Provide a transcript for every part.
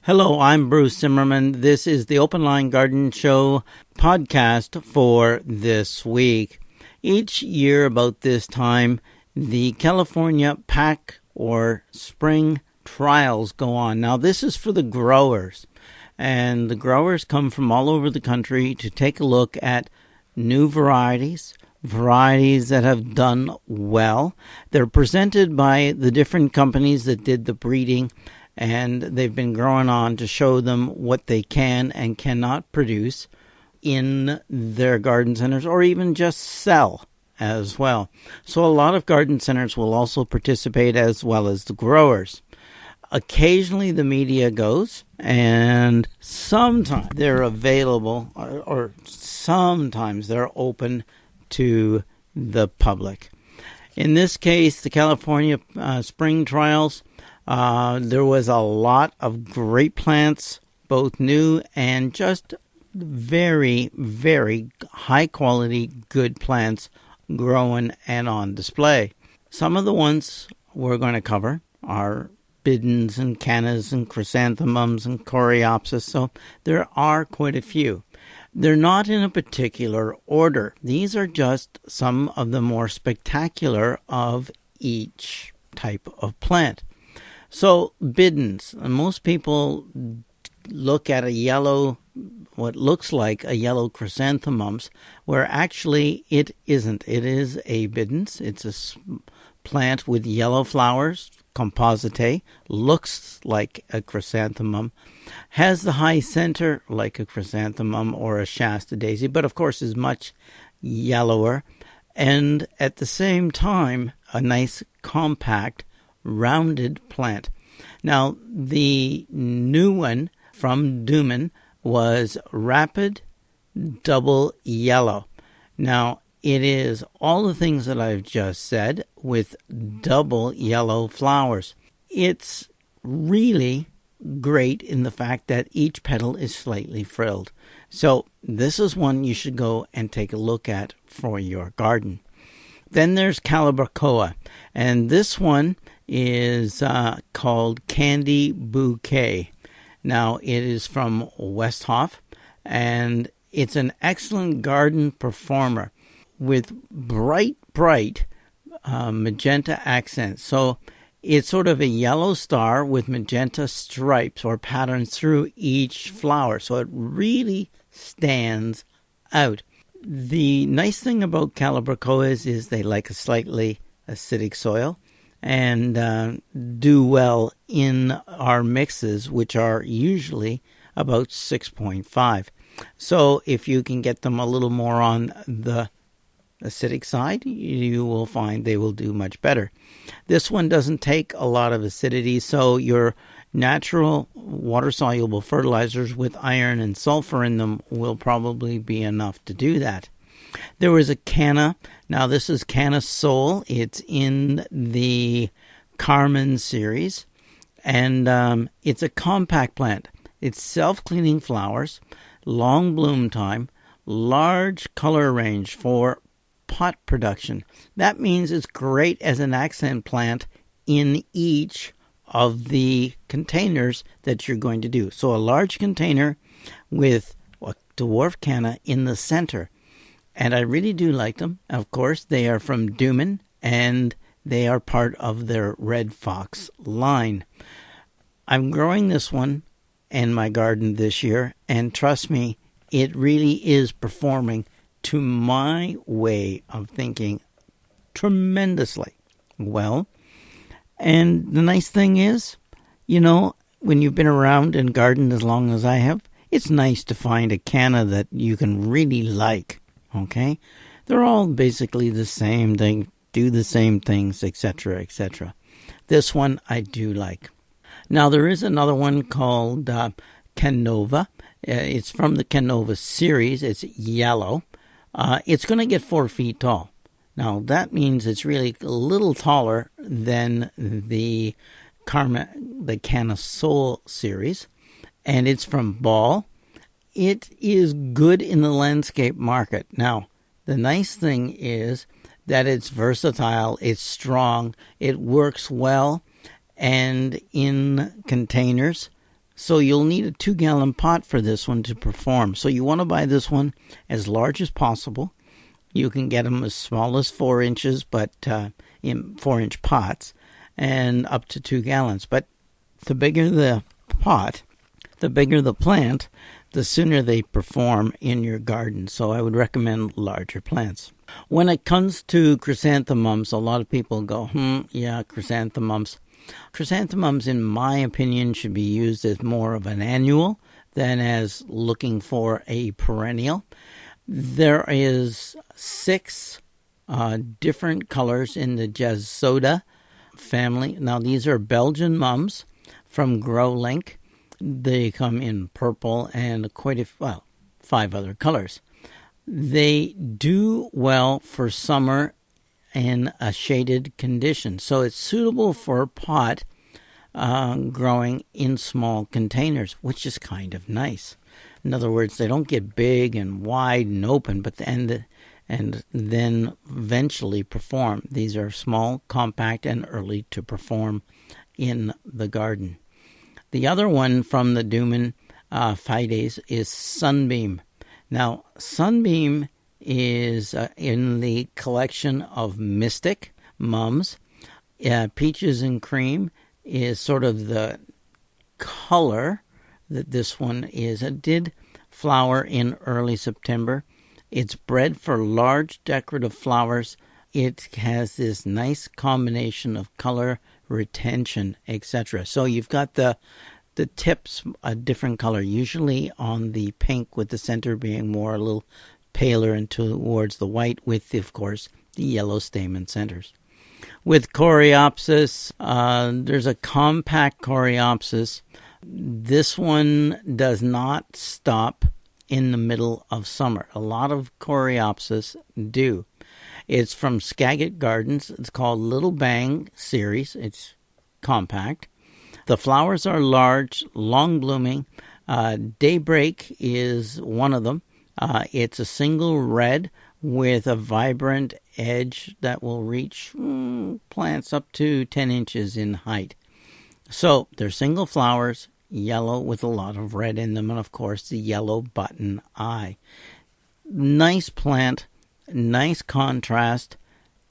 Hello, I'm Bruce Zimmerman. This is the Open Line Garden Show podcast for this week. Each year about this time, the California Pack or Spring Trials go on. Now, this is for the growers, and the growers come from all over the country to take a look at new varieties that have done well. They're presented by the different companies that did the breeding, and they've been growing on to show them what they can and cannot produce in their garden centers, or even just sell as well. So a lot of garden centers will also participate, as well as the growers. Occasionally the media goes, and sometimes they're available, or sometimes they're open to the public. In this case, the California Spring Trials, there was a lot of great plants, both new and just very, very high quality, good plants growing and on display. Some of the ones we're going to cover are bidens and cannas and chrysanthemums and coreopsis, so there are quite a few. They're not in a particular order. These are just some of the more spectacular of each type of plant. So bidens, most people look at what looks like a yellow chrysanthemums, where actually it isn't. It is a bidens. It's a plant with yellow flowers, compositae, looks like a chrysanthemum, has the high center like a chrysanthemum or a Shasta daisy, but of course is much yellower, and at the same time a nice compact rounded plant. Now, the new one from Duman was Rapid Double Yellow. Now, it is all the things that I've just said with double yellow flowers. It's really great in the fact that each petal is slightly frilled. So this is one you should go and take a look at for your garden. Then there's Calibrachoa, and this one is called Candy Bouquet. Now, it is from Westhoff, and it's an excellent garden performer with bright magenta accents. So it's sort of a yellow star with magenta stripes or patterns through each flower. So it really stands out. The nice thing about Calibrachoas is they like a slightly acidic soil and do well in our mixes, which are usually about 6.5. So if you can get them a little more on the acidic side, you will find they will do much better. This one doesn't take a lot of acidity, so your natural water-soluble fertilizers with iron and sulfur in them will probably be enough to do that. There was a canna. Now this is Canna Soul. It's in the Carmen series, and it's a compact plant. It's self-cleaning flowers, long bloom time, large color range for pot production. That means it's great as an accent plant in each of the containers that you're going to do. So a large container with a dwarf canna in the center. And I really do like them. Of course, they are from Duman, and they are part of their Red Fox line. I'm growing this one in my garden this year, and trust me, it really is performing to my way of thinking tremendously well. And the nice thing is, when you've been around and gardened as long as I have, it's nice to find a canna that you can really like. Okay? They're all basically the same. They do the same things, etc., etc. This one I do like. Now, there is another one called Canova. It's from the Canova series. It's yellow. It's going to get 4 feet tall. Now, that means it's really a little taller than the Canna Soul series. And it's from Ball. It is good in the landscape market. Now, the nice thing is that it's versatile, it's strong, it works well, and in containers, So you'll need a 2-gallon pot for this one to perform. So you want to buy this one as large as possible. You can get them as small as 4 inches, but in 4-inch pots, and up to 2 gallons. But the bigger the pot, the bigger the plant, the sooner they perform in your garden. So I would recommend larger plants. When it comes to chrysanthemums, a lot of people go, yeah, chrysanthemums. Chrysanthemums, in my opinion, should be used as more of an annual than as looking for a perennial. There is 6 different colors in the Jassoda family. Now, these are Belgian mums from GrowLink. They come in purple and 5 other colors. They do well for summer in a shaded condition. So it's suitable for pot growing in small containers, which is kind of nice. In other words, they don't get big and wide and open, but and then eventually perform. These are small, compact, and early to perform in the garden. The other one from the Duman Fides is Sunbeam. Now, Sunbeam is in the collection of Mystic mums. Peaches and Cream is sort of the color that this one is. It did flower in early September. It's bred for large decorative flowers. It has this nice combination of color, retention, etc. So you've got the tips a different color, usually on the pink, with the center being more a little paler and towards the white, with, of course, the yellow stamen centers. With Coreopsis, there's a compact Coreopsis. This one does not stop in the middle of summer. A lot of Coreopsis do. It's from Skagit Gardens. It's called Little Bang series. It's compact. The flowers are large, long blooming. Daybreak is one of them. It's a single red with a vibrant edge that will reach plants up to 10 inches in height. So they're single flowers, yellow with a lot of red in them, and of course the yellow button eye. Nice plant, nice contrast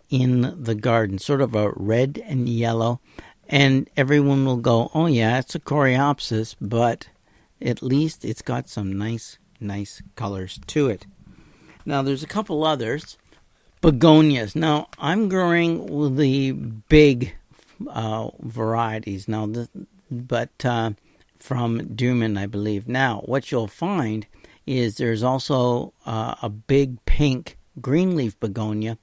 in the garden, sort of a red and yellow. And everyone will go, oh yeah, it's a Coreopsis, but at least it's got some nice colors to it. Now there's a couple others. Begonias. Now I'm growing the big varieties now, but from Duman, I believe. Now what you'll find is there's also a big pink green leaf begonia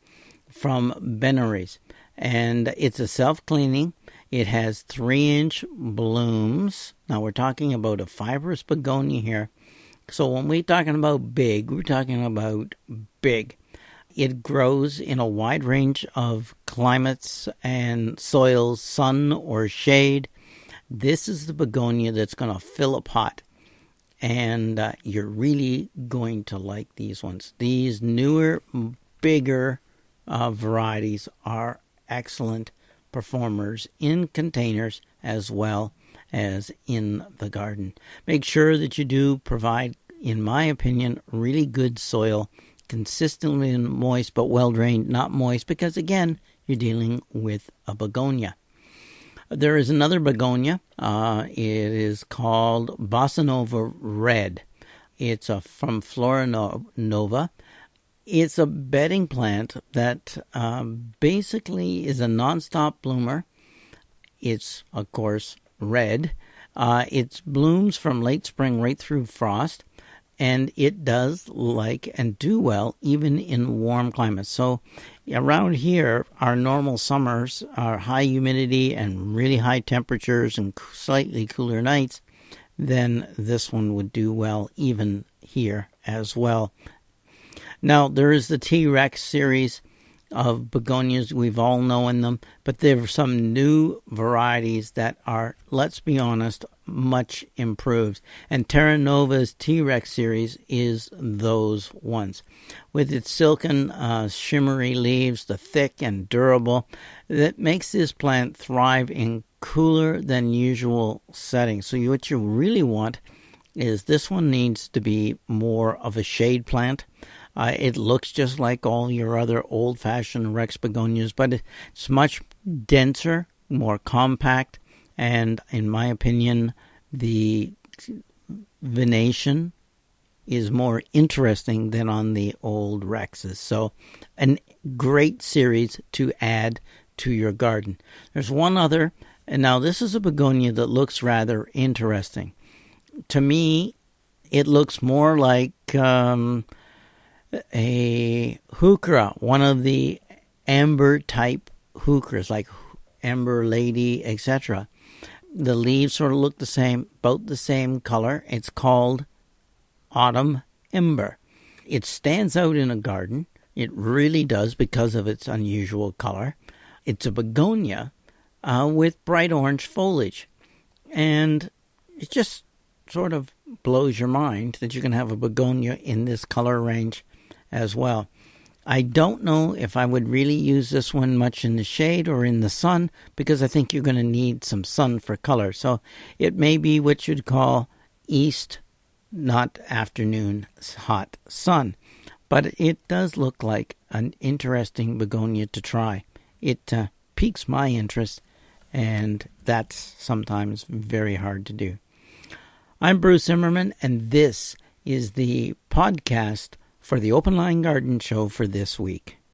from Benaries, and it's a self-cleaning. It has 3-inch blooms. Now we're talking about a fibrous begonia here. So when we're talking about big, we're talking about big. It grows in a wide range of climates and soils, sun or shade. This is the begonia that's going to fill a pot. And you're really going to like these ones. These newer, bigger varieties are excellent performers in containers as well as in the garden. Make sure that you do provide, in my opinion, really good soil, consistently moist but well drained, not moist, because again, you're dealing with a begonia. There is another begonia. It is called Bossa Nova Red. It's from Flora Nova. It's a bedding plant that basically is a nonstop bloomer. It's, of course, red. It blooms from late spring right through frost, and it does like and do well even in warm climates. So around here, our normal summers are high humidity and really high temperatures and slightly cooler nights. Then this one would do well even here as well. Now, there is the T-Rex series of begonias. We've all known them, but there are some new varieties that are, let's be honest, much improved. And Terra Nova's T-Rex series is those ones. With its silken, shimmery leaves, the thick and durable, that makes this plant thrive in cooler than usual setting. So what you really want is this one needs to be more of a shade plant. It looks just like all your other old-fashioned Rex begonias, but it's much denser, more compact, and in my opinion, the venation is more interesting than on the old Rexes. So a great series to add to your garden. There's one other, and now this is a begonia that looks rather interesting. To me, it looks more like a heuchera, one of the amber type heucheras, like Amber Lady, etc. The leaves sort of look the same, about the same color. It's called Autumn Ember. It stands out in a garden. It really does because of its unusual color. It's a begonia with bright orange foliage. And it just sort of blows your mind that you can have a begonia in this color range as well. I don't know if I would really use this one much in the shade or in the sun, because I think you're going to need some sun for color. So it may be what you'd call east, not afternoon hot sun. But it does look like an interesting begonia to try. It piques my interest, and that's sometimes very hard to do. I'm Bruce Zimmerman, and this is the podcast for the Open Line Garden Show for this week.